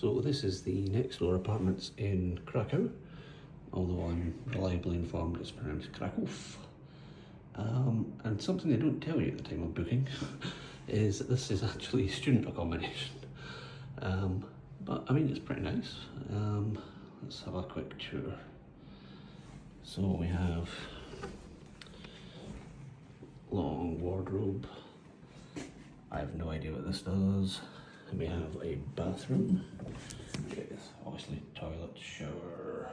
So this is the NextDoor Apartments in Krakow, although I'm reliably informed it's pronounced Krakow. And something they don't tell you at the time of booking is that this is actually student accommodation. But I mean, it's pretty nice. Let's have a quick tour. So we have long wardrobe. I have no idea what this does. And we have a bathroom with obviously toilet, shower.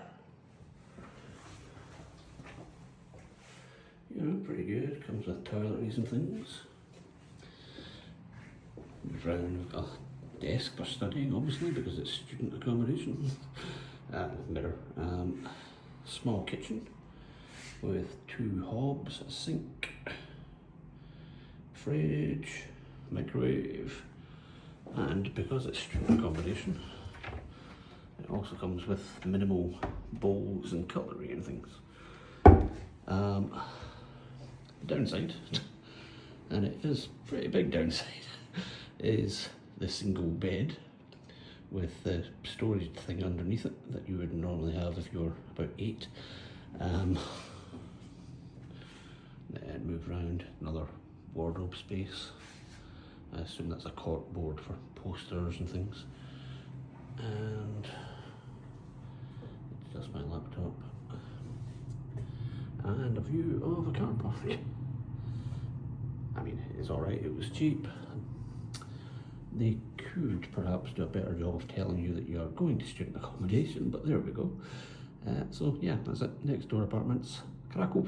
You know, pretty good. Comes with toiletries and things. Move round, we've got a desk for studying, obviously, because it's student accommodation. Mirror. Small kitchen with 2 hobs, a sink, fridge, microwave, and because it's student accommodation, it also comes with minimal bowls and cutlery and things. Downside, and it is pretty big downside, is the single bed with the storage thing underneath it that you would normally have if you're about 8. Then move around, another wardrobe space. I assume that's a cork board for posters and things. And it's just my laptop. And a view of a car park. I mean, it's alright, it was cheap. They could perhaps do a better job of telling you that you are going to student accommodation, but there we go. So yeah, that's it. NextDoor Apartments, Krakow.